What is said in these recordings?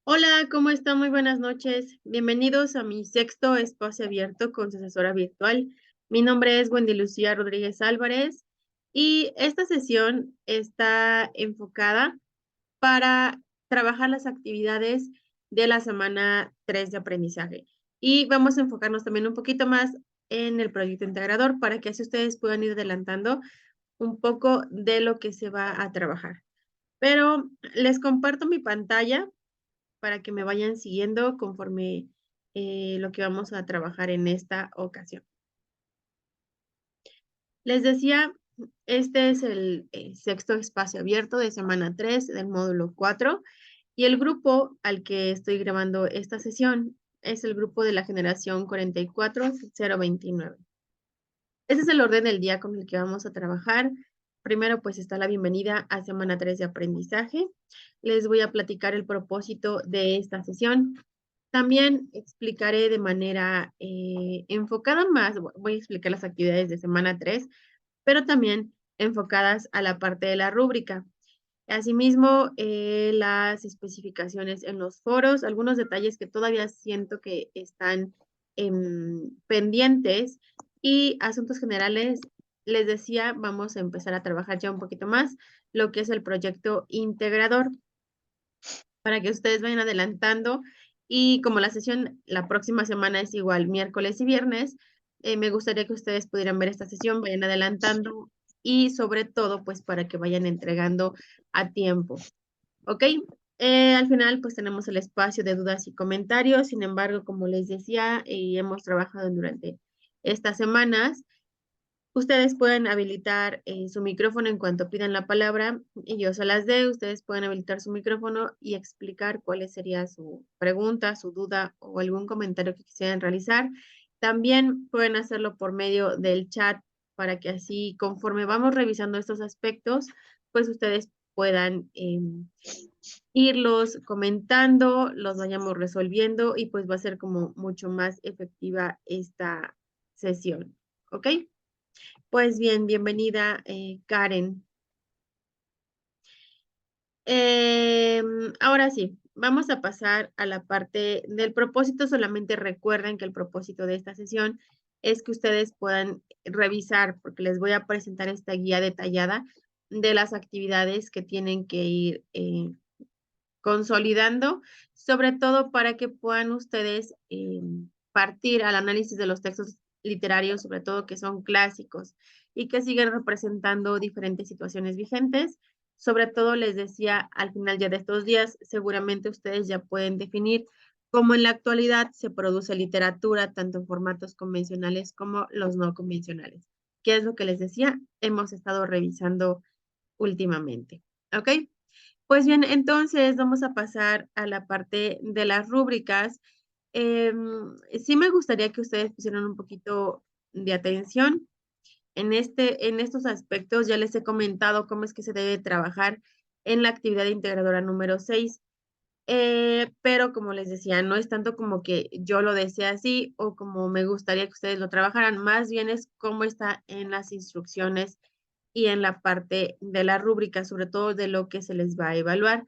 Hola, ¿cómo están? Muy buenas noches. Bienvenidos a mi sexto espacio abierto con su asesora virtual. Mi nombre es Wendy Lucía Rodríguez Álvarez y esta sesión está enfocada para trabajar las actividades de la semana 3 de aprendizaje. Y vamos a enfocarnos también un poquito más en el proyecto integrador para que así ustedes puedan ir adelantando un poco de lo que se va a trabajar. Pero les comparto mi pantalla para que me vayan siguiendo conforme lo que vamos a trabajar en esta ocasión. Les decía, este es el sexto espacio abierto de semana 3 del módulo 4 y el grupo al que estoy grabando esta sesión es el grupo de la generación 44029. Ese es el orden del día con el que vamos a trabajar. Primero, pues está la bienvenida a semana 3 de aprendizaje. Les voy a platicar el propósito de esta sesión. También explicaré de manera enfocada más, voy a explicar las actividades de semana 3, pero también enfocadas a la parte de la rúbrica. Asimismo, las especificaciones en los foros, algunos detalles que todavía siento que están pendientes y asuntos generales. Les decía, vamos a empezar a trabajar ya un poquito más lo que es el proyecto integrador para que ustedes vayan adelantando. Y como la sesión la próxima semana es igual, miércoles y viernes, me gustaría que ustedes pudieran ver esta sesión, vayan adelantando y sobre todo, pues para que vayan entregando a tiempo. ¿Ok? Al final, pues tenemos el espacio de dudas y comentarios. Sin embargo, como les decía, y hemos trabajado durante estas semanas, ustedes pueden habilitar su micrófono en cuanto pidan la palabra y yo se las dé. Ustedes pueden habilitar su micrófono y explicar cuál sería su pregunta, su duda o algún comentario que quisieran realizar. También pueden hacerlo por medio del chat para que así, conforme vamos revisando estos aspectos, pues ustedes puedan irlos comentando, los vayamos resolviendo y pues va a ser como mucho más efectiva esta sesión. ¿Ok? Pues bien, bienvenida, Karen. Ahora sí, vamos a pasar a la parte del propósito. Solamente recuerden que el propósito de esta sesión es que ustedes puedan revisar, porque les voy a presentar esta guía detallada de las actividades que tienen que ir consolidando, sobre todo para que puedan ustedes partir al análisis de los textos literarios, sobre todo que son clásicos y que siguen representando diferentes situaciones vigentes. Sobre todo, les decía, al final ya de estos días, seguramente ustedes ya pueden definir cómo en la actualidad se produce literatura, tanto en formatos convencionales como los no convencionales. ¿Qué es lo que les decía? Hemos estado revisando últimamente. ¿Ok? Pues bien, entonces vamos a pasar a la parte de las rúbricas. Sí me gustaría que ustedes pusieran un poquito de atención en estos aspectos. Ya les he comentado cómo es que se debe trabajar en la actividad integradora número 6. Pero como les decía, no es tanto como que yo lo desee así o como me gustaría que ustedes lo trabajaran, más bien es cómo está en las instrucciones y en la parte de la rúbrica, sobre todo de lo que se les va a evaluar.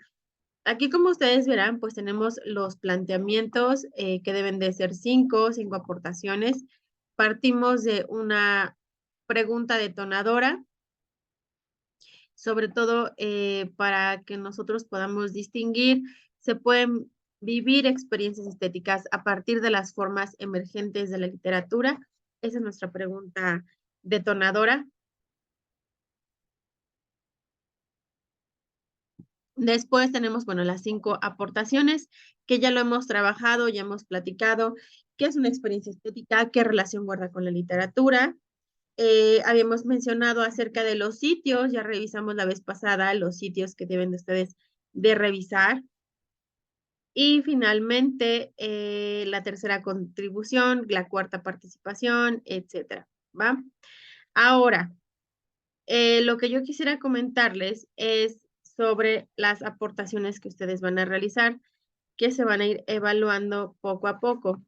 Aquí, como ustedes verán, pues tenemos los planteamientos que deben de ser cinco aportaciones. Partimos de una pregunta detonadora, sobre todo para que nosotros podamos distinguir, se pueden vivir experiencias estéticas a partir de las formas emergentes de la literatura. Esa es nuestra pregunta detonadora. Después tenemos, bueno, las 5 aportaciones, que ya lo hemos trabajado, ya hemos platicado, qué es una experiencia estética, qué relación guarda con la literatura. Habíamos mencionado acerca de los sitios, ya revisamos la vez pasada los sitios que deben de ustedes de revisar. Y finalmente, la tercera contribución, la cuarta participación, etcétera, ¿va? Ahora, lo que yo quisiera comentarles es sobre las aportaciones que ustedes van a realizar, que se van a ir evaluando poco a poco.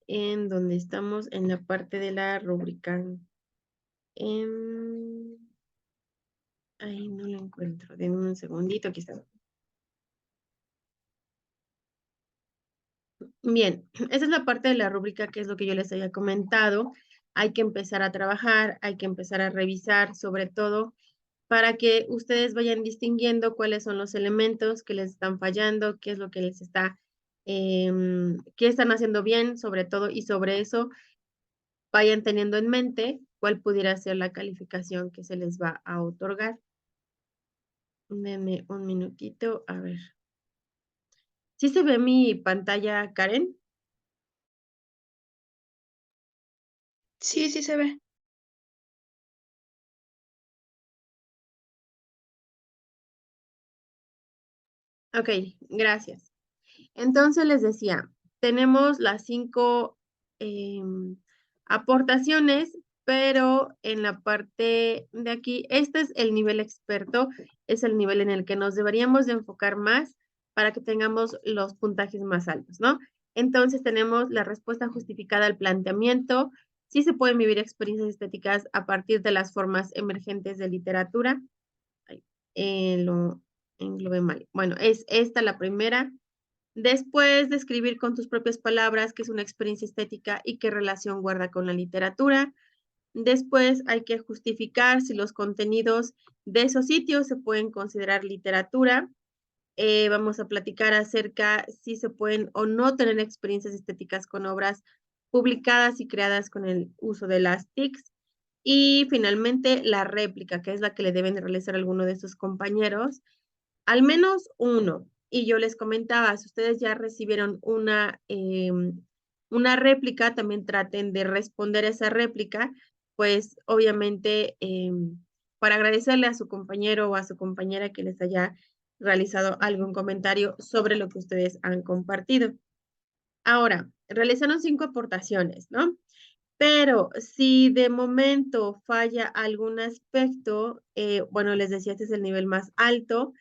En donde estamos en la parte de la rúbrica. Em, Ahí no lo encuentro. Denme un segundito, aquí está. Bien, esa es la parte de la rúbrica, que es lo que yo les había comentado. Hay que empezar a trabajar, hay que empezar a revisar, sobre todo para que ustedes vayan distinguiendo cuáles son los elementos que les están fallando, qué es lo que les está, qué están haciendo bien, sobre todo, y sobre eso vayan teniendo en mente cuál pudiera ser la calificación que se les va a otorgar. Denme un minutito, a ver. ¿Sí se ve mi pantalla, Karen? Sí, sí se ve. Ok, gracias. Entonces les decía, tenemos las 5 aportaciones, pero en la parte de aquí, este es el nivel experto, es el nivel en el que nos deberíamos de enfocar más para que tengamos los puntajes más altos, ¿no? Entonces tenemos la respuesta justificada al planteamiento, sí se pueden vivir experiencias estéticas a partir de las formas emergentes de literatura. Ay, lo englobé mal. Bueno, es esta la primera. Después, describir con tus propias palabras qué es una experiencia estética y qué relación guarda con la literatura. Después, hay que justificar si los contenidos de esos sitios se pueden considerar literatura. Vamos a platicar acerca si se pueden o no tener experiencias estéticas con obras publicadas y creadas con el uso de las TICs. Y finalmente, la réplica, que es la que le deben realizar alguno de sus compañeros. Al menos uno. Y yo les comentaba, si ustedes ya recibieron una réplica, también traten de responder esa réplica, pues obviamente para agradecerle a su compañero o a su compañera que les haya realizado algún comentario sobre lo que ustedes han compartido. Ahora, realizaron 5 aportaciones, ¿no? Pero si de momento falla algún aspecto, bueno, les decía, este es el nivel más alto,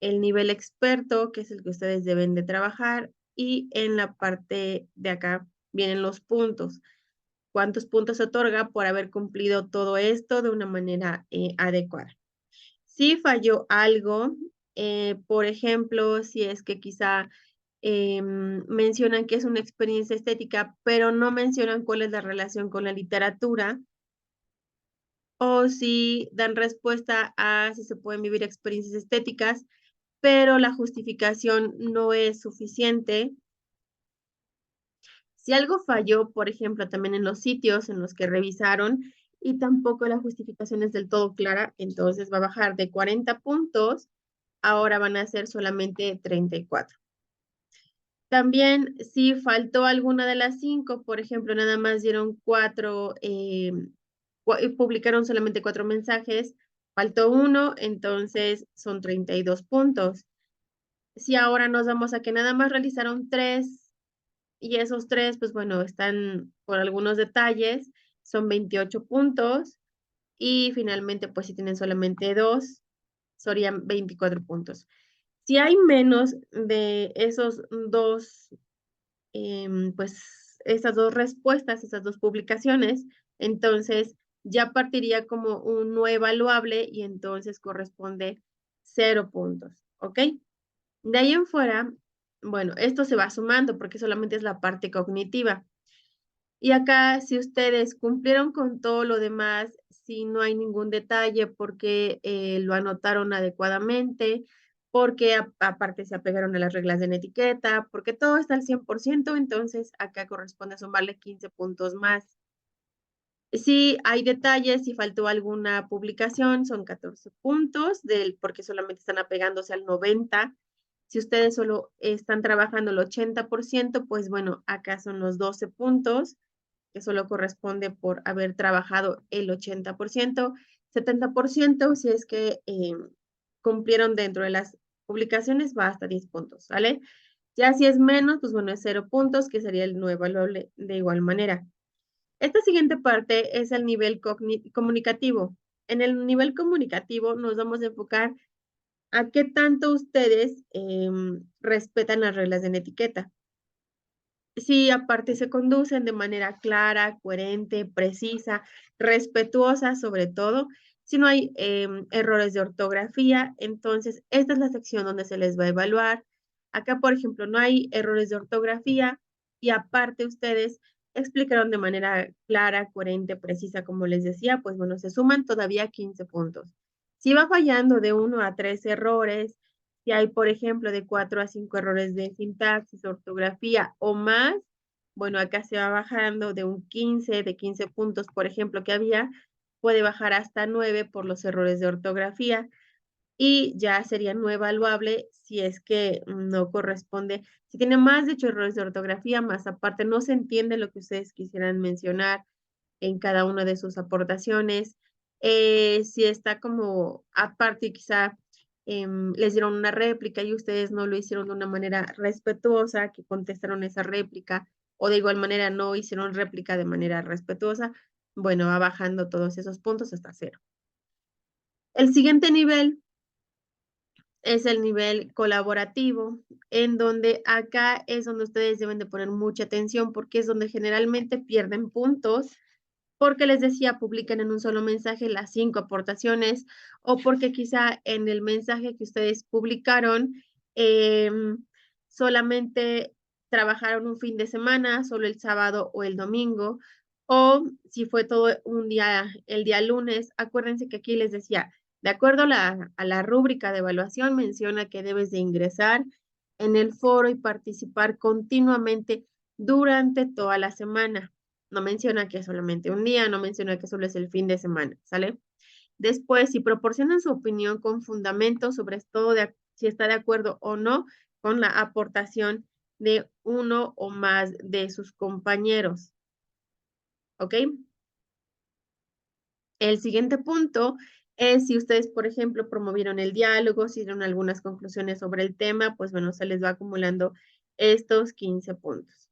el nivel experto, que es el que ustedes deben de trabajar, y en la parte de acá vienen los puntos. ¿Cuántos puntos se otorga por haber cumplido todo esto de una manera adecuada? Si falló algo, por ejemplo, si es que quizá mencionan que es una experiencia estética, pero no mencionan cuál es la relación con la literatura, o si dan respuesta a si se pueden vivir experiencias estéticas, pero la justificación no es suficiente. Si algo falló, por ejemplo, también en los sitios en los que revisaron y tampoco la justificación es del todo clara, entonces va a bajar de 40 puntos, ahora van a ser solamente 34. También si faltó alguna de las 5, por ejemplo, nada más dieron 4, publicaron solamente 4 mensajes, faltó uno, entonces son 32 puntos. Si ahora nos vamos a que nada más realizaron 3 y esos 3, pues bueno, están por algunos detalles, son 28 puntos y finalmente, pues si tienen solamente 2, serían 24 puntos. Si hay menos de esos 2, pues esas 2 respuestas, esas 2 publicaciones, entonces ya partiría como un no evaluable y entonces corresponde 0 puntos, ¿ok? De ahí en fuera, bueno, esto se va sumando porque solamente es la parte cognitiva. Y acá, si ustedes cumplieron con todo lo demás, si no hay ningún detalle porque lo anotaron adecuadamente, porque aparte se apegaron a las reglas de la etiqueta, porque todo está al 100%, entonces acá corresponde sumarle 15 puntos más. Si hay detalles, si faltó alguna publicación, son 14 puntos, porque solamente están apegándose al 90. Si ustedes solo están trabajando el 80%, pues bueno, acá son los 12 puntos, que solo corresponde por haber trabajado el 80%, 70%, si es que cumplieron dentro de las publicaciones, va hasta 10 puntos, ¿vale? Ya si es menos, pues bueno, es 0 puntos, que sería el no evaluable de igual manera. Esta siguiente parte es el nivel comunicativo. En el nivel comunicativo nos vamos a enfocar a qué tanto ustedes respetan las reglas de la etiqueta. Si aparte se conducen de manera clara, coherente, precisa, respetuosa sobre todo, Si no hay errores de ortografía, entonces esta es la sección donde se les va a evaluar. Acá, por ejemplo, no hay errores de ortografía y aparte ustedes explicaron de manera clara, coherente, precisa, como les decía, pues bueno, se suman todavía 15 puntos. Si va fallando de 1 a 3 errores, si hay, por ejemplo, de 4 a 5 errores de sintaxis, ortografía o más, bueno, acá se va bajando de un 15, de 15 puntos, por ejemplo, que había, puede bajar hasta 9 por los errores de ortografía y ya sería no evaluable si es que no corresponde, si tiene más de 8 errores de ortografía, más aparte no se entiende lo que ustedes quisieran mencionar en cada una de sus aportaciones, si está como aparte quizá les dieron una réplica y ustedes no lo hicieron de una manera respetuosa, que contestaron esa réplica, o de igual manera no hicieron réplica de manera respetuosa, bueno, va bajando todos esos puntos hasta 0. El siguiente nivel es el nivel colaborativo, en donde acá es donde ustedes deben de poner mucha atención porque es donde generalmente pierden puntos, porque les decía, publican en un solo mensaje las 5 aportaciones o porque quizá en el mensaje que ustedes publicaron solamente trabajaron un fin de semana, solo el sábado o el domingo, o si fue todo un día, el día lunes, acuérdense que aquí les decía, de acuerdo a la rúbrica de evaluación, menciona que debes de ingresar en el foro y participar continuamente durante toda la semana. No menciona que es solamente un día, no menciona que solo es el fin de semana, ¿sale? Después, si proporcionan su opinión con fundamento sobre todo si está de acuerdo o no con la aportación de uno o más de sus compañeros, ¿ok? El siguiente punto es si ustedes, por ejemplo, promovieron el diálogo, si dieron algunas conclusiones sobre el tema, pues bueno, se les va acumulando estos 15 puntos.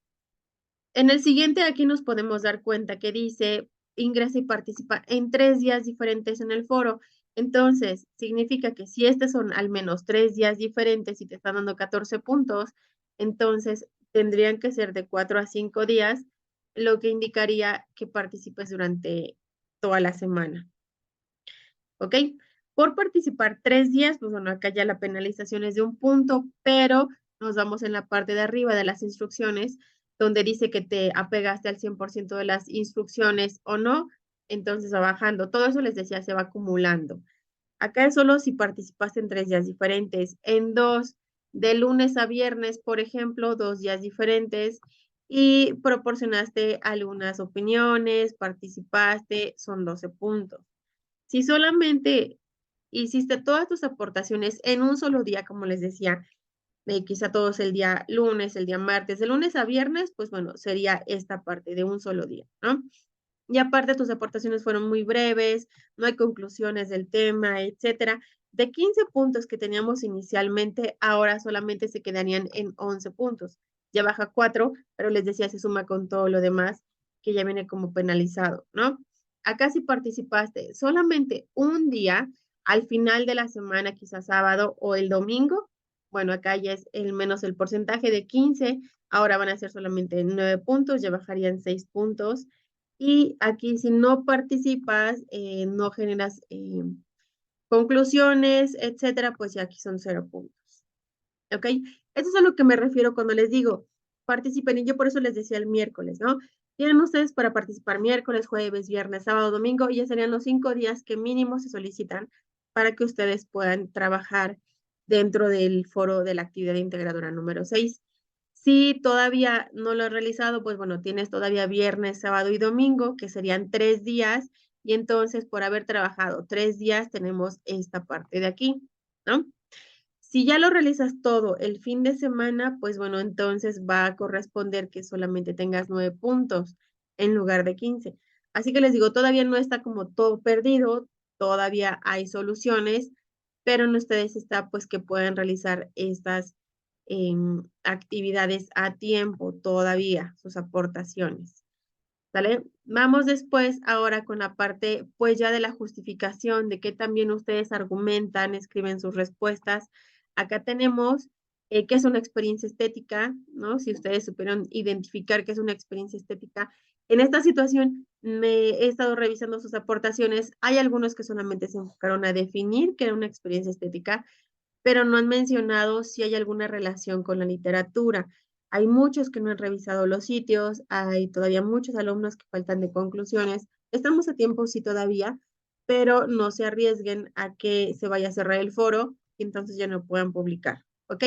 En el siguiente aquí nos podemos dar cuenta que dice ingresa y participa en 3 días diferentes en el foro. Entonces, significa que si estos son al menos 3 días diferentes y te están dando 14 puntos, entonces tendrían que ser de 4 a 5 días, lo que indicaría que participes durante toda la semana. ¿Ok? Por participar 3 días, pues bueno, acá ya la penalización es de 1 punto, pero nos vamos en la parte de arriba de las instrucciones, donde dice que te apegaste al 100% de las instrucciones o no, entonces va bajando. Todo eso les decía, se va acumulando. Acá es solo si participaste en 3 días diferentes. En 2, de lunes a viernes, por ejemplo, 2 días diferentes, y proporcionaste algunas opiniones, participaste, son 12 puntos. Si solamente hiciste todas tus aportaciones en un solo día, como les decía, quizá todos el día lunes, el día martes, de lunes a viernes, pues bueno, sería esta parte de un solo día, ¿no? Y aparte tus aportaciones fueron muy breves, no hay conclusiones del tema, etcétera. De 15 puntos que teníamos inicialmente, ahora solamente se quedarían en 11 puntos. Ya baja 4, pero les decía, se suma con todo lo demás que ya viene como penalizado, ¿no? Acá si participaste solamente un día, al final de la semana, quizás sábado o el domingo, bueno, acá ya es el menos el porcentaje de 15, ahora van a ser solamente 9 puntos, ya bajarían 6 puntos. Y aquí si no participas, no generas conclusiones, etcétera, pues ya aquí son 0 puntos. ¿Ok? Eso es a lo que me refiero cuando les digo, participen, y yo por eso les decía el miércoles, ¿no? Tienen ustedes para participar miércoles, jueves, viernes, sábado, domingo, y ya serían los 5 días que mínimo se solicitan para que ustedes puedan trabajar dentro del foro de la actividad integradora número 6. Si todavía no lo he realizado, pues bueno, tienes todavía viernes, sábado y domingo, que serían 3 días, y entonces por haber trabajado 3 días tenemos esta parte de aquí, ¿no? Si ya lo realizas todo el fin de semana, pues bueno, entonces va a corresponder que solamente tengas 9 puntos en lugar de 15. Así que les digo, todavía no está como todo perdido, todavía hay soluciones, pero en ustedes está pues que pueden realizar estas actividades a tiempo todavía, sus aportaciones. ¿Sale? Vamos después ahora con la parte pues ya de la justificación, de que también ustedes argumentan, escriben sus respuestas. Acá tenemos qué es una experiencia estética, ¿no? Si ustedes supieron identificar qué es una experiencia estética, En esta situación me he estado revisando sus aportaciones. Hay algunos que solamente se enfocaron a definir que era una experiencia estética, pero no han mencionado si hay alguna relación con la literatura. Hay muchos que no han revisado los sitios, hay todavía muchos alumnos que faltan de conclusiones. Estamos a tiempo, sí, todavía, pero no se arriesguen a que se vaya a cerrar el foro y entonces ya no puedan publicar, ¿ok?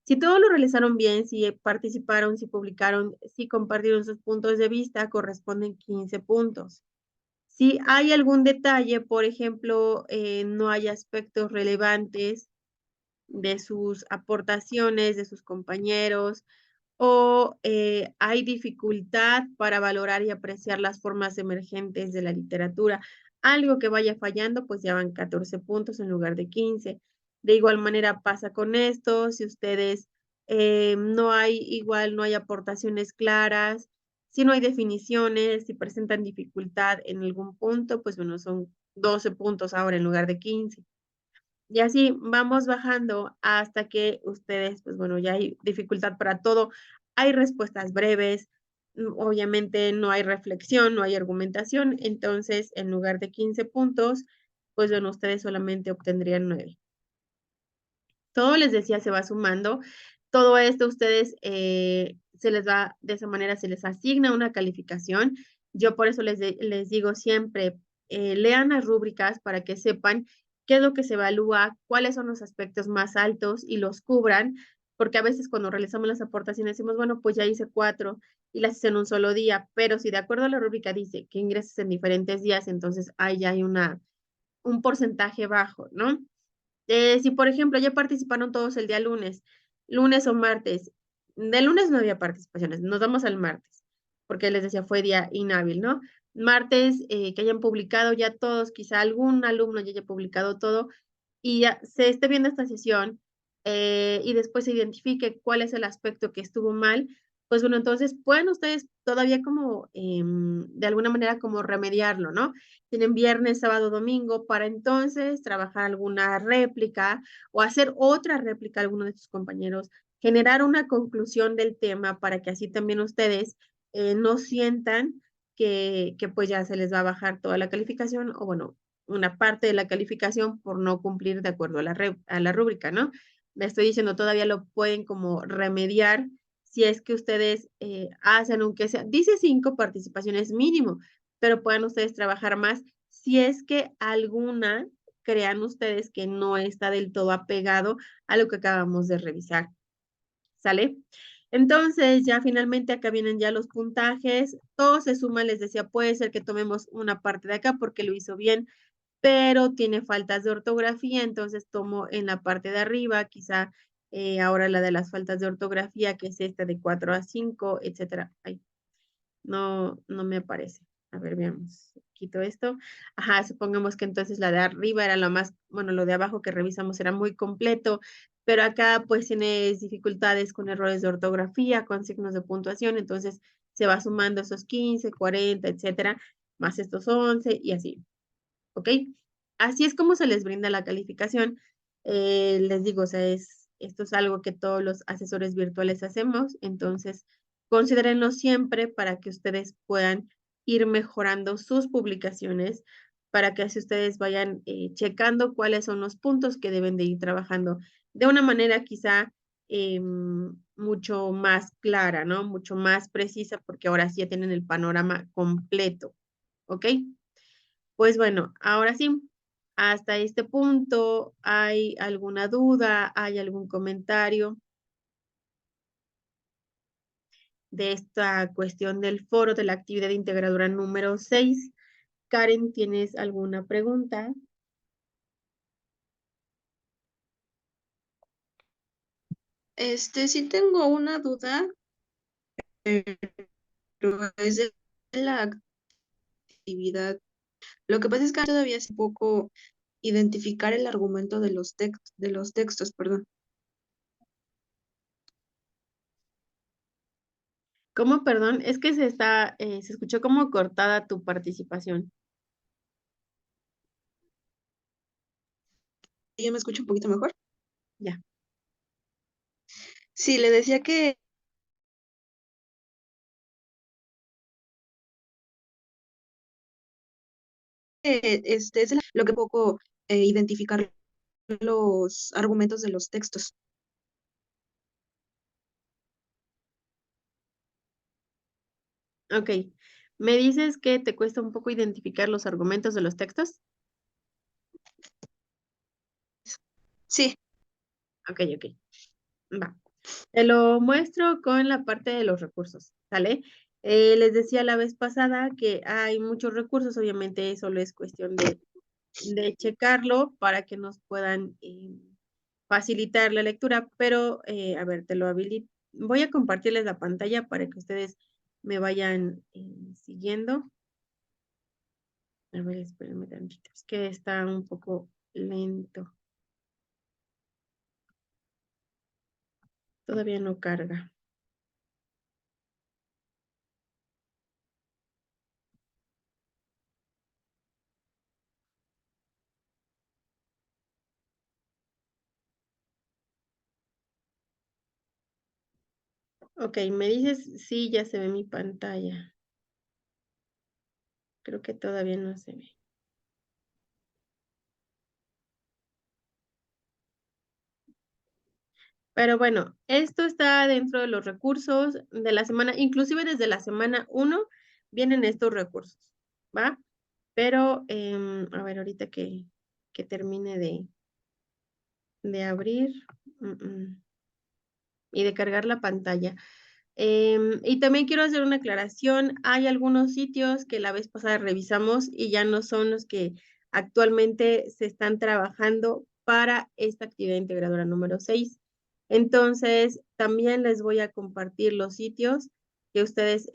Si todo lo realizaron bien, si participaron, si publicaron, si compartieron sus puntos de vista, corresponden 15 puntos. Si hay algún detalle, por ejemplo, no hay aspectos relevantes de sus aportaciones, de sus compañeros, o hay dificultad para valorar y apreciar las formas emergentes de la literatura. Algo que vaya fallando, pues ya van 14 puntos en lugar de 15. De igual manera pasa con esto, si ustedes no hay igual, no hay aportaciones claras, si no hay definiciones, si presentan dificultad en algún punto, pues bueno, son 12 puntos ahora en lugar de 15. Y así vamos bajando hasta que ustedes, pues bueno, ya hay dificultad para todo. Hay respuestas breves, obviamente no hay reflexión, no hay argumentación. Entonces, en lugar de 15 puntos, pues bueno, ustedes solamente obtendrían 9. Todo, les decía, se va sumando. Todo esto ustedes se les va, de esa manera se les asigna una calificación. Yo por eso les digo siempre, lean las rúbricas para que sepan qué es lo que se evalúa, cuáles son los aspectos más altos y los cubran, porque a veces cuando realizamos las aportaciones decimos, bueno, pues ya hice 4 y las hice en un solo día, pero si de acuerdo a la rúbrica dice que ingreses en diferentes días, entonces ahí ya hay un porcentaje bajo, ¿no? Si, por ejemplo, ya participaron todos el día lunes o martes, de lunes no había participaciones, nos vamos al martes, porque les decía, fue día inhábil, ¿no? Martes, que hayan publicado ya todos, quizá algún alumno ya haya publicado todo, y ya se esté viendo esta sesión, y después se identifique cuál es el aspecto que estuvo mal, pues bueno, entonces pueden ustedes todavía como, de alguna manera como remediarlo, ¿no? Tienen viernes, sábado, domingo para entonces trabajar alguna réplica o hacer otra réplica a alguno de sus compañeros, generar una conclusión del tema para que así también ustedes no sientan que pues ya se les va a bajar toda la calificación o bueno, una parte de la calificación por no cumplir de acuerdo a la rúbrica, ¿no? Me estoy diciendo, todavía lo pueden como remediar si es que ustedes hacen, aunque sea, dice 5 participaciones mínimo, pero puedan ustedes trabajar más si es que alguna crean ustedes que no está del todo apegado a lo que acabamos de revisar. ¿Sale? Entonces, ya finalmente acá vienen ya los puntajes. Todo se suma, les decía, puede ser que tomemos una parte de acá porque lo hizo bien, pero tiene faltas de ortografía, entonces tomo en la parte de arriba, quizá ahora la de las faltas de ortografía, que es esta de 4 a 5, etcétera. Ay, no me aparece. A ver, veamos. Quito esto. Ajá, supongamos que entonces la de arriba era la más, bueno, lo de abajo que revisamos era muy completo, pero acá pues tienes dificultades con errores de ortografía, con signos de puntuación, entonces se va sumando esos 15, 40, etcétera, más estos 11 y así. ¿Ok? Así es como se les brinda la calificación. Les digo, o sea, esto es algo que todos los asesores virtuales hacemos, entonces considérenlo siempre para que ustedes puedan ir mejorando sus publicaciones, para que así ustedes vayan checando cuáles son los puntos que deben de ir trabajando de una manera quizá mucho más clara, ¿no? Mucho más precisa, porque ahora sí ya tienen el panorama completo, ¿ok? Pues bueno, ahora sí, hasta este punto, ¿hay alguna duda? ¿Hay algún comentario de esta cuestión del foro de la actividad integradora número 6? Karen, ¿tienes alguna pregunta? Sí tengo una duda, pero es de la actividad. Lo que pasa es que todavía es un poco identificar el argumento de los textos, perdón. ¿Cómo, perdón? Es que se escuchó como cortada tu participación. ¿Ya me escucho un poquito mejor? Ya. Sí, le decía que lo que poco identificar los argumentos de los textos. Ok. ¿Me dices que te cuesta un poco identificar los argumentos de los textos? Sí, Ok, ok. Va. Te lo muestro con la parte de los recursos, ¿sale? Les decía la vez pasada que hay muchos recursos, obviamente solo es cuestión de checarlo para que nos puedan facilitar la lectura, pero a ver, te lo habilito. Voy a compartirles la pantalla para que ustedes me vayan siguiendo. A ver, espérenme tantito, es que está un poco lento. Todavía no carga. Ok, me dices, sí, ya se ve mi pantalla. Creo que todavía no se ve. Pero bueno, esto está dentro de los recursos de la semana, inclusive desde la semana 1 vienen estos recursos, ¿va? Pero, a ver, ahorita que termine de abrir y de cargar la pantalla. Y también quiero hacer una aclaración. Hay algunos sitios que la vez pasada revisamos y ya no son los que actualmente se están trabajando para esta actividad integradora número 6. Entonces, también les voy a compartir los sitios que ustedes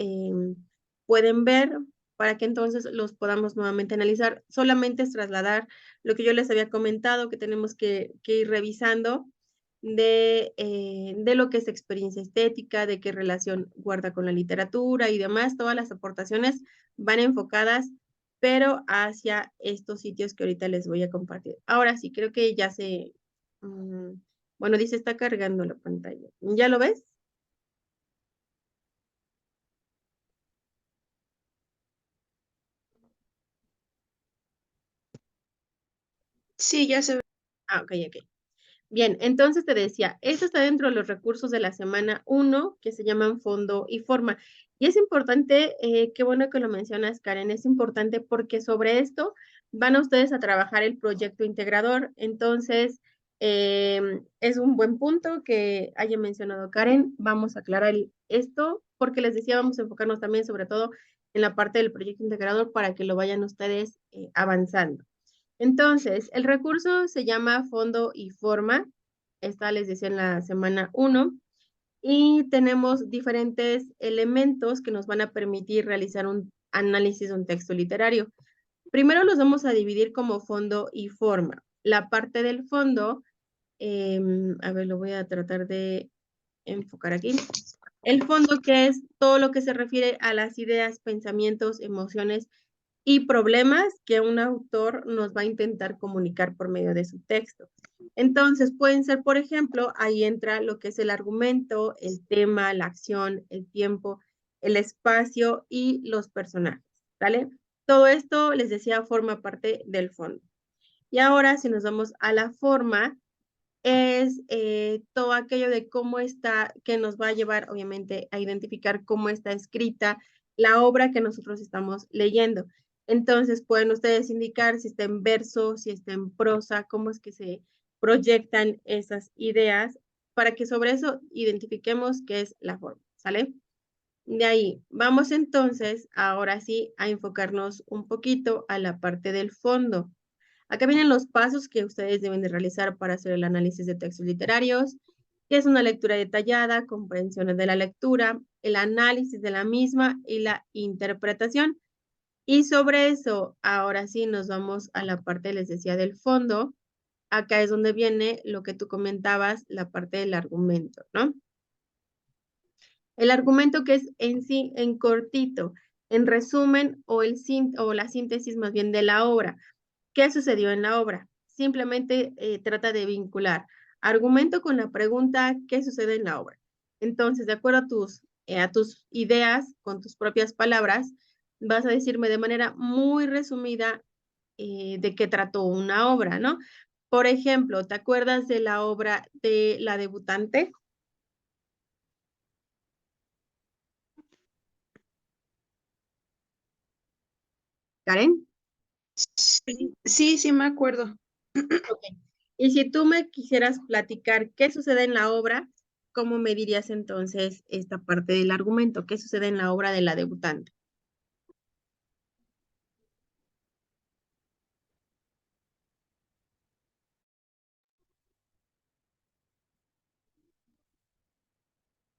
pueden ver para que entonces los podamos nuevamente analizar. Solamente es trasladar lo que yo les había comentado, que tenemos que ir revisando de lo que es experiencia estética, de qué relación guarda con la literatura y demás. Todas las aportaciones van enfocadas, pero hacia estos sitios que ahorita les voy a compartir. Ahora sí, creo que ya bueno, dice, está cargando la pantalla. ¿Ya lo ves? sí, ya se ve. Ah, ok, ok. Bien, entonces te decía, esto está dentro de los recursos de la semana 1, que se llaman fondo y forma. Y es importante, qué bueno que lo mencionas, Karen, es importante porque sobre esto van a ustedes a trabajar el proyecto integrador. Entonces, es un buen punto que haya mencionado Karen. Vamos a aclarar esto porque les decía, vamos a enfocarnos también sobre todo en la parte del proyecto integrador para que lo vayan ustedes avanzando. Entonces, el recurso se llama fondo y forma. Esta les decía en la semana 1. Y tenemos diferentes elementos que nos van a permitir realizar un análisis de un texto literario. Primero los vamos a dividir como fondo y forma. La parte del fondo, a ver, lo voy a tratar de enfocar aquí. El fondo, que es todo lo que se refiere a las ideas, pensamientos, emociones y problemas que un autor nos va a intentar comunicar por medio de su texto. Entonces, pueden ser, por ejemplo, ahí entra lo que es el argumento, el tema, la acción, el tiempo, el espacio y los personajes, ¿vale? Todo esto, les decía, forma parte del fondo. Y ahora, si nos vamos a la forma, es todo aquello de cómo está, que nos va a llevar, obviamente, a identificar cómo está escrita la obra que nosotros estamos leyendo. Entonces, pueden ustedes indicar si está en verso, si está en prosa, cómo es que se proyectan esas ideas para que sobre eso identifiquemos qué es la forma, ¿sale? De ahí, vamos entonces, ahora sí, a enfocarnos un poquito a la parte del fondo. Acá vienen los pasos que ustedes deben de realizar para hacer el análisis de textos literarios, que es una lectura detallada, comprensiones de la lectura, el análisis de la misma y la interpretación. Y sobre eso, ahora sí nos vamos a la parte, les decía, del fondo. Acá es donde viene lo que tú comentabas, la parte del argumento, ¿no? El argumento que es en sí, en cortito, en resumen o la síntesis más bien de la obra. ¿Qué sucedió en la obra? Simplemente trata de vincular argumento con la pregunta ¿qué sucede en la obra? Entonces, de acuerdo a tus ideas, con tus propias palabras, vas a decirme de manera muy resumida de qué trató una obra, ¿no? Por ejemplo, ¿te acuerdas de la obra de La debutante? Karen. Sí, sí, sí me acuerdo. Ok. Y si tú me quisieras platicar qué sucede en la obra, ¿cómo me dirías entonces esta parte del argumento? ¿Qué sucede en la obra de La debutante?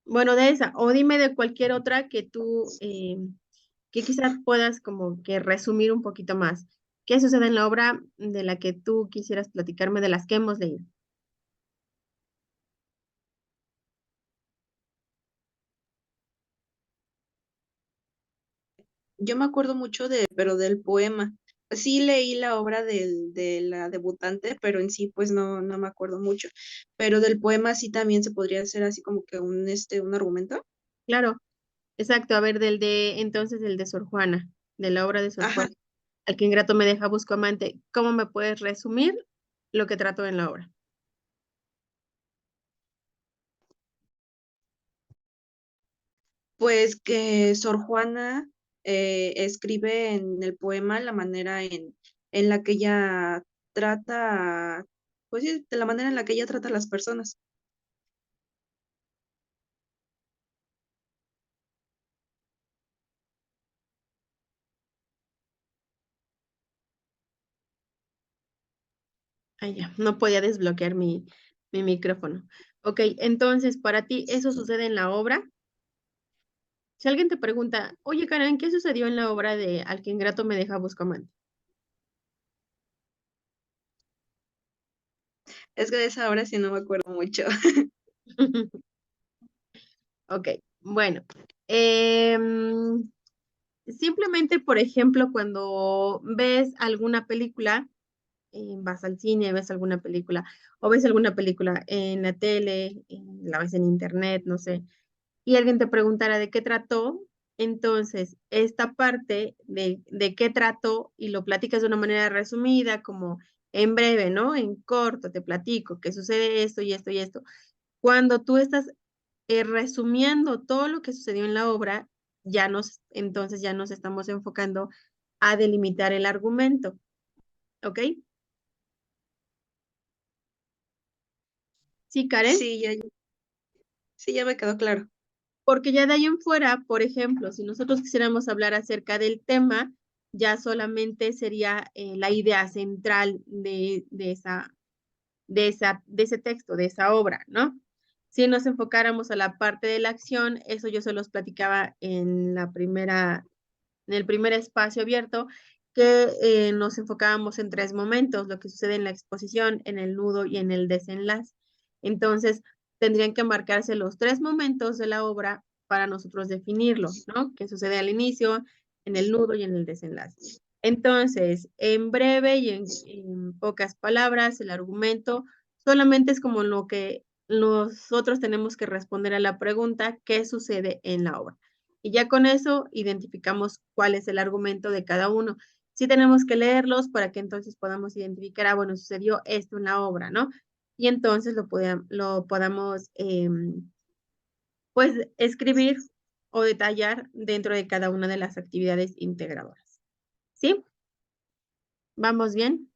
Bueno, de esa, o dime de cualquier otra que tú, que quizás puedas como que resumir un poquito más. ¿Qué sucede en la obra de la que tú quisieras platicarme de las que hemos leído? Yo me acuerdo mucho pero del poema. Sí leí la obra de la debutante, pero en sí pues no me acuerdo mucho. Pero del poema sí también se podría hacer así como que un argumento. Claro, exacto. A ver, entonces el de Sor Juana, de la obra de Sor Ajá, Juana. Al que ingrato me deja busco amante. ¿Cómo me puedes resumir lo que trató en la obra? pues que Sor Juana escribe en el poema la manera en la que ella trata, pues sí, de la manera en la que ella trata a las personas. Ah, ya, no podía desbloquear mi micrófono. Ok, entonces, para ti, ¿eso sucede en la obra? Si alguien te pregunta, oye, Karen, ¿qué sucedió en la obra de Al que ingrato me deja busco amante? Es que de esa obra sí no me acuerdo mucho. Ok, bueno. em, simplemente, por ejemplo, cuando ves alguna película, vas al cine, ves alguna película, o ves alguna película en la tele, la ves en internet, no sé, y alguien te preguntara de qué trató, entonces esta parte de qué trató y lo platicas de una manera resumida, como en breve, ¿no? En corto, te platico que sucede esto y esto y esto. Cuando tú estás resumiendo todo lo que sucedió en la obra, entonces ya nos estamos enfocando a delimitar el argumento, ¿ok? Sí, Karen. Sí, sí, ya me quedó claro. Porque ya de ahí en fuera, por ejemplo, si nosotros quisiéramos hablar acerca del tema, ya solamente sería la idea central de ese texto, de esa obra, ¿no? Si nos enfocáramos a la parte de la acción, eso yo se los platicaba en el primer espacio abierto, que nos enfocábamos en tres momentos, lo que sucede en la exposición, en el nudo y en el desenlace. Entonces, tendrían que marcarse los tres momentos de la obra para nosotros definirlo, ¿no? Que sucede al inicio, en el nudo y en el desenlace. Entonces, en breve y en pocas palabras, el argumento solamente es como lo que nosotros tenemos que responder a la pregunta, ¿qué sucede en la obra? Y ya con eso identificamos cuál es el argumento de cada uno. Sí tenemos que leerlos para que entonces podamos identificar, ah, bueno, sucedió esto en la obra, ¿no? Y entonces lo podamos, pues, escribir o detallar dentro de cada una de las actividades integradoras. ¿Sí? ¿Vamos bien?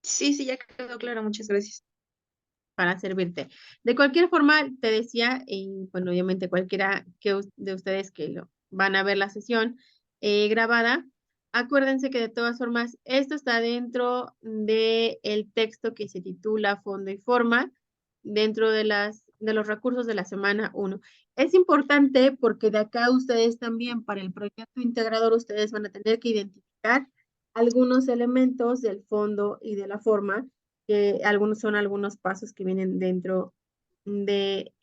Sí, sí, ya quedó claro, muchas gracias. Para servirte. De cualquier forma, te decía, y bueno, obviamente cualquiera de ustedes que lo van a ver la sesión grabada, acuérdense que de todas formas, esto está dentro de el texto que se titula Fondo y Forma, dentro de los recursos de la semana 1. Es importante porque de acá ustedes también, para el proyecto integrador, ustedes van a tener que identificar algunos elementos del fondo y de la forma que son algunos pasos que vienen dentro de,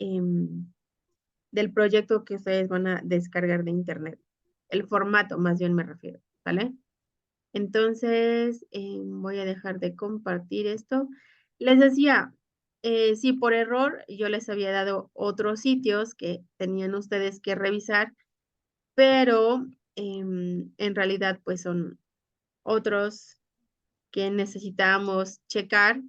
del proyecto que ustedes van a descargar de internet. El formato, más bien me refiero, ¿vale? Entonces, voy a dejar de compartir esto. Les decía, si por error yo les había dado otros sitios que tenían ustedes que revisar, pero en realidad pues son otros que necesitábamos checar.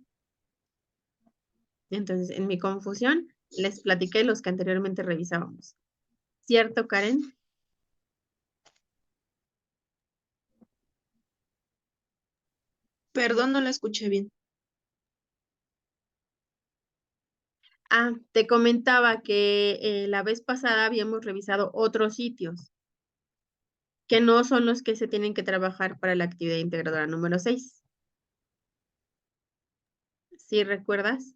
Entonces, en mi confusión, les platiqué los que anteriormente revisábamos. ¿Cierto, Karen? Perdón, no la escuché bien. Ah, te comentaba que la vez pasada habíamos revisado otros sitios que no son los que se tienen que trabajar para la actividad integradora número 6. ¿Sí recuerdas?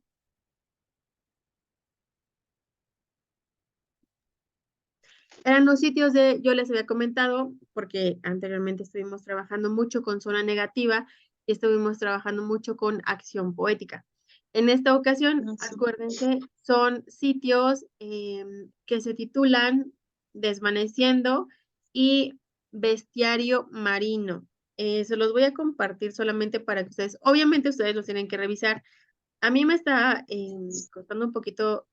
Eran los sitios yo les había comentado, porque anteriormente estuvimos trabajando mucho con zona negativa y estuvimos trabajando mucho con acción poética. En esta ocasión, No, sí. acuérdense, son sitios que se titulan Desvaneciendo y Bestiario Marino. Se los voy a compartir solamente para que ustedes, obviamente ustedes los tienen que revisar. A mí me está costando un poquito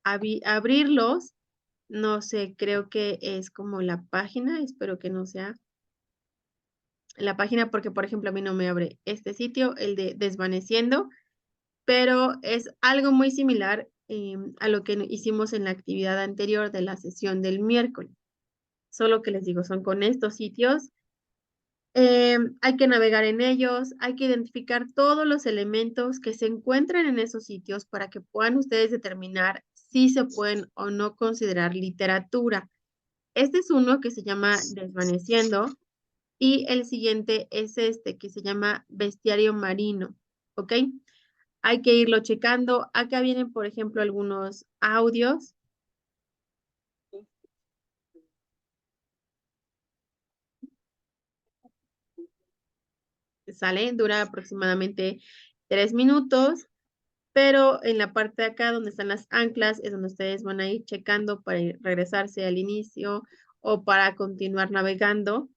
abrirlos. No sé, creo que es como la página, espero que no sea la página porque, por ejemplo, a mí no me abre este sitio, el de Desvaneciendo, pero es algo muy similar a lo que hicimos en la actividad anterior de la sesión del miércoles. Solo que les digo, son con estos sitios. Hay que navegar en ellos, hay que identificar todos los elementos que se encuentran en esos sitios para que puedan ustedes determinar si se pueden o no considerar literatura. Este es uno que se llama Desvaneciendo y el siguiente es este que se llama Bestiario Marino, ¿ok? Hay que irlo checando. Acá vienen, por ejemplo, algunos audios. Sale, dura aproximadamente 3 minutos, pero en la parte de acá donde están las anclas es donde ustedes van a ir checando para regresarse al inicio o para continuar navegando.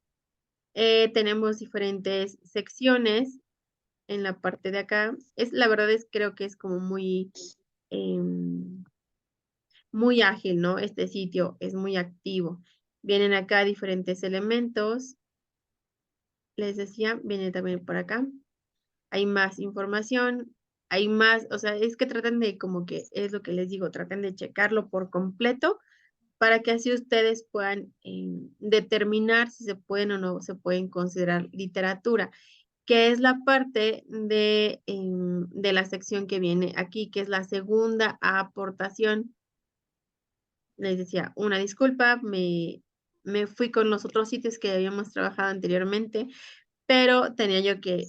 Tenemos diferentes secciones en la parte de acá. La verdad es, creo que es como muy ágil, ¿no? Este sitio es muy activo. Vienen acá diferentes elementos. Les decía, viene también por acá. Hay más información, hay más, o sea, es que tratan de como que, es lo que les digo, traten de checarlo por completo para que así ustedes puedan determinar si se pueden o no se pueden considerar literatura, que es la parte de la sección que viene aquí, que es la segunda aportación. Les decía, una disculpa, me fui con los otros sitios que habíamos trabajado anteriormente, pero tenía yo que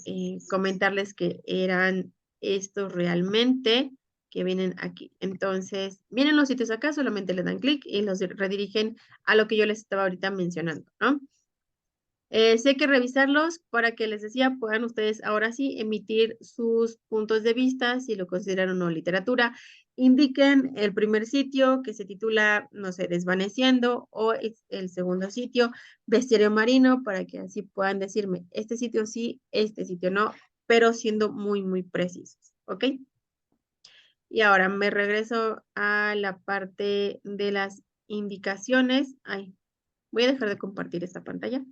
comentarles que eran estos realmente que vienen aquí. Entonces, vienen los sitios acá, solamente le dan clic y los redirigen a lo que yo les estaba ahorita mencionando, ¿no? Sí hay que revisarlos para que les decía, puedan ustedes ahora sí emitir sus puntos de vista, si lo consideran o no literatura. Indiquen el primer sitio que se titula, no sé, Desvaneciendo, o el segundo sitio, Bestiario Marino, para que así puedan decirme, este sitio sí, este sitio no, pero siendo muy, muy precisos, ¿ok? Y ahora me regreso a la parte de las indicaciones. Ay, voy a dejar de compartir esta pantalla.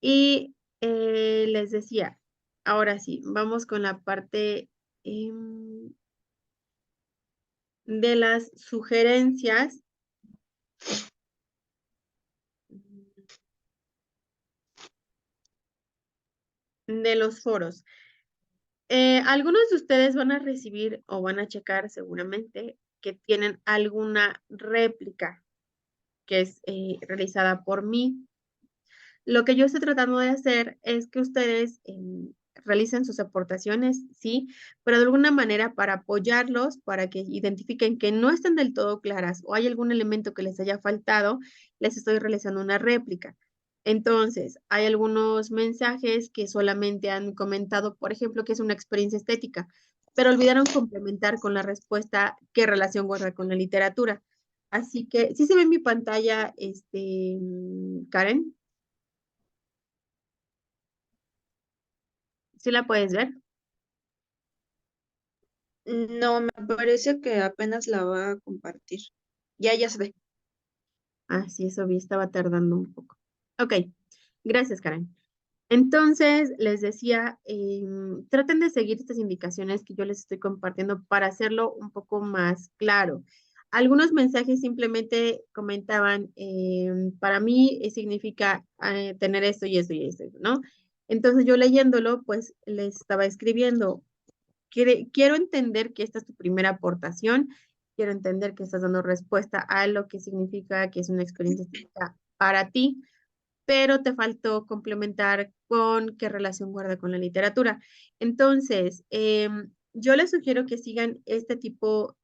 Y les decía, ahora sí, vamos con la parte de las sugerencias de los foros. Algunos de ustedes van a recibir o van a checar seguramente que tienen alguna réplica que es realizada por mí. Lo que yo estoy tratando de hacer es que ustedes realicen sus aportaciones, sí, pero de alguna manera para apoyarlos, para que identifiquen que no están del todo claras o hay algún elemento que les haya faltado, les estoy realizando una réplica. Entonces, hay algunos mensajes que solamente han comentado, por ejemplo, que es una experiencia estética, pero olvidaron complementar con la respuesta qué relación guarda con la literatura. Así que, ¿sí se ve en mi pantalla, Karen? ¿Sí la puedes ver? No, me parece que apenas la va a compartir. Ya se ve. Ah, sí, eso vi, estaba tardando un poco. Ok, gracias, Karen. Entonces, les decía, traten de seguir estas indicaciones que yo les estoy compartiendo para hacerlo un poco más claro. Algunos mensajes simplemente comentaban, para mí significa tener esto y esto y esto, ¿no? Entonces yo leyéndolo, pues les estaba escribiendo, quiero entender que esta es tu primera aportación, quiero entender que estás dando respuesta a lo que significa que es una experiencia estética para ti, pero te faltó complementar con qué relación guarda con la literatura. Entonces, yo les sugiero que sigan este tipo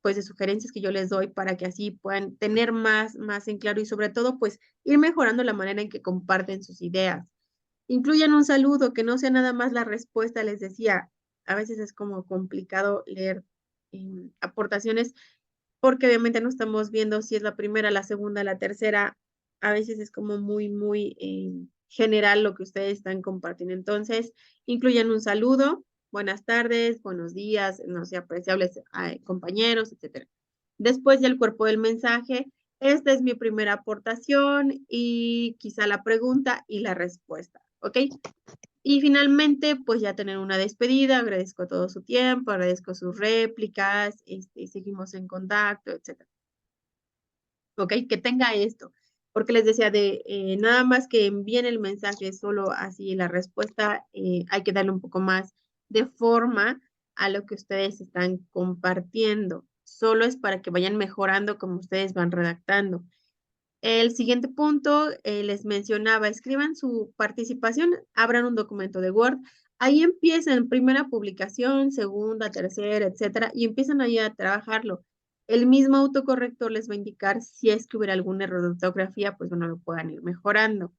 pues de sugerencias que yo les doy para que así puedan tener más en claro y sobre todo pues ir mejorando la manera en que comparten sus ideas. Incluyan un saludo, que no sea nada más la respuesta, les decía, a veces es como complicado leer aportaciones porque obviamente no estamos viendo si es la primera, la segunda, la tercera. A veces es como muy general lo que ustedes están compartiendo. Entonces, incluyan un saludo, buenas tardes, buenos días, no sé, apreciables compañeros, etcétera. Después ya el cuerpo del mensaje, esta es mi primera aportación y quizá la pregunta y la respuesta, ¿ok? Y finalmente, pues ya tener una despedida, agradezco todo su tiempo, agradezco sus réplicas, seguimos en contacto, etcétera. ¿Ok? Que tenga esto, porque les decía de nada más que envíen el mensaje solo así la respuesta, hay que darle un poco más de forma a lo que ustedes están compartiendo. Solo es para que vayan mejorando como ustedes van redactando. El siguiente punto, les mencionaba, escriban su participación, abran un documento de Word, ahí empiezan primera publicación, segunda, tercera, etcétera, y empiezan ahí a trabajarlo. El mismo autocorrector les va a indicar si es que hubiera algún error de ortografía, pues bueno, lo puedan ir mejorando.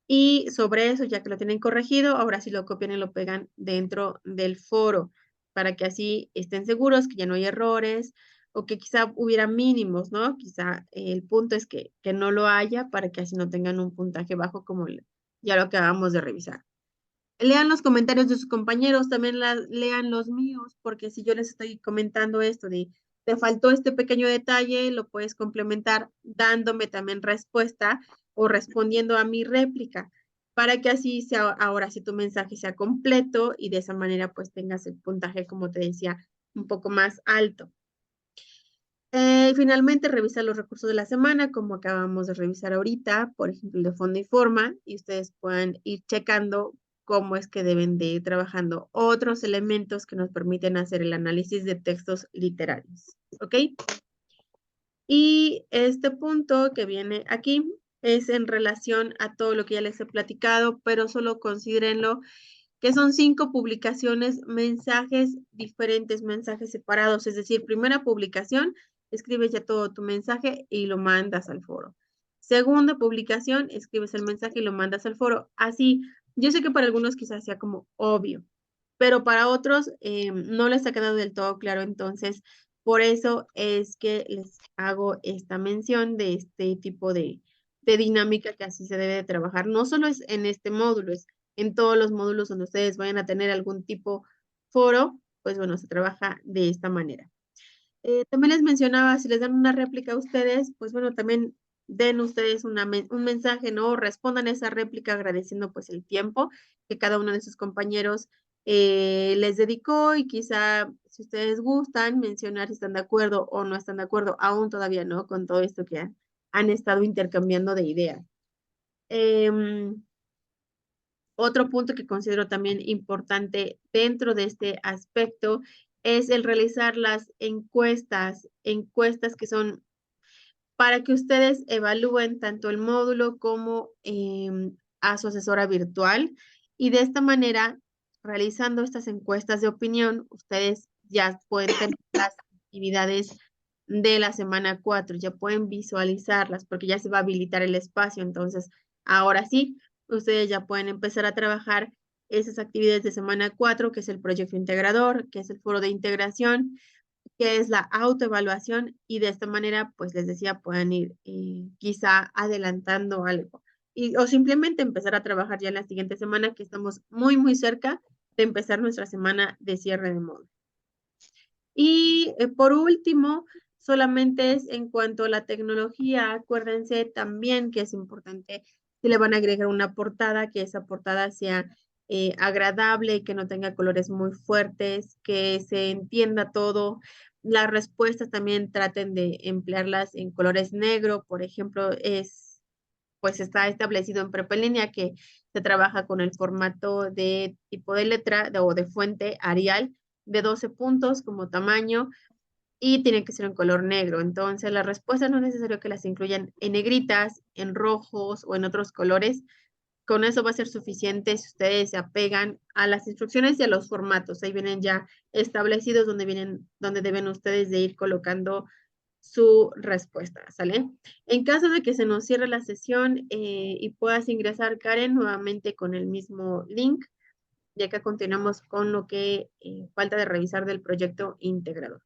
Y sobre eso, ya que lo tienen corregido, ahora sí lo copian y lo pegan dentro del foro para que así estén seguros que ya no hay errores o que quizá hubiera mínimos, ¿no? Quizá el punto es que no lo haya para que así no tengan un puntaje bajo como ya lo acabamos de revisar. Lean los comentarios de sus compañeros, también lean los míos, porque si yo les estoy comentando esto de te faltó este pequeño detalle, lo puedes complementar dándome también respuesta o respondiendo a mi réplica, para que así sea ahora sí tu mensaje sea completo y de esa manera pues tengas el puntaje, como te decía, un poco más alto. Finalmente, revisa los recursos de la semana, como acabamos de revisar ahorita, por ejemplo, el de fondo y forma, y ustedes puedan ir checando cómo es que deben de ir trabajando otros elementos que nos permiten hacer el análisis de textos literarios. ¿Ok? Y este punto que viene aquí es en relación a todo lo que ya les he platicado, pero solo considérenlo que son 5 publicaciones, mensajes diferentes, mensajes separados, es decir, primera publicación, escribes ya todo tu mensaje y lo mandas al foro. Segunda publicación, escribes el mensaje y lo mandas al foro. Así, yo sé que para algunos quizás sea como obvio, pero para otros no les ha quedado del todo claro, entonces por eso es que les hago esta mención de este tipo de dinámica que así se debe de trabajar. No solo es en este módulo, es en todos los módulos donde ustedes vayan a tener algún tipo foro, pues bueno, se trabaja de esta manera. También les mencionaba, si les dan una réplica a ustedes, pues bueno, también den ustedes un mensaje, ¿no? Respondan esa réplica agradeciendo pues el tiempo que cada uno de sus compañeros les dedicó y quizá si ustedes gustan mencionar si están de acuerdo o no están de acuerdo, aún todavía no, con todo esto que han estado intercambiando de ideas. Otro punto que considero también importante dentro de este aspecto es el realizar las encuestas que son para que ustedes evalúen tanto el módulo como a su asesora virtual. Y de esta manera, realizando estas encuestas de opinión, ustedes ya pueden tener las actividades de la semana 4, ya pueden visualizarlas porque ya se va a habilitar el espacio. Entonces, ahora sí, ustedes ya pueden empezar a trabajar esas actividades de semana 4, que es el proyecto integrador, que es el foro de integración, que es la autoevaluación y de esta manera, pues les decía, puedan ir quizá adelantando algo o simplemente empezar a trabajar ya en la siguiente semana, que estamos muy cerca de empezar nuestra semana de cierre de módulo. Y por último, solamente es en cuanto a la tecnología, acuérdense también que es importante Si le van a agregar una portada, que esa portada sea agradable, que no tenga colores muy fuertes, que se entienda todo. Las respuestas también traten de emplearlas en colores negro, por ejemplo, pues está establecido en prepa en línea que se trabaja con el formato de tipo de letra o de fuente Arial de 12 puntos como tamaño y tiene que ser en color negro. Entonces, las respuestas no es necesario que las incluyan en negritas, en rojos o en otros colores. Con eso va a ser suficiente si ustedes se apegan a las instrucciones y a los formatos. Ahí vienen ya establecidos donde deben ustedes de ir colocando su respuesta, ¿sale? En caso de que se nos cierre la sesión y puedas ingresar, Karen, nuevamente con el mismo link, ya que continuamos con lo que falta de revisar del proyecto integrador.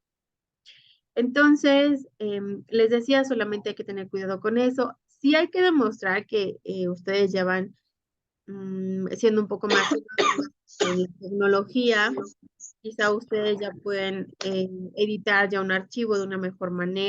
Entonces, les decía, solamente hay que tener cuidado con eso. Sí hay que demostrar que ustedes ya van siendo un poco más en la tecnología. Quizá ustedes ya pueden editar ya un archivo de una mejor manera.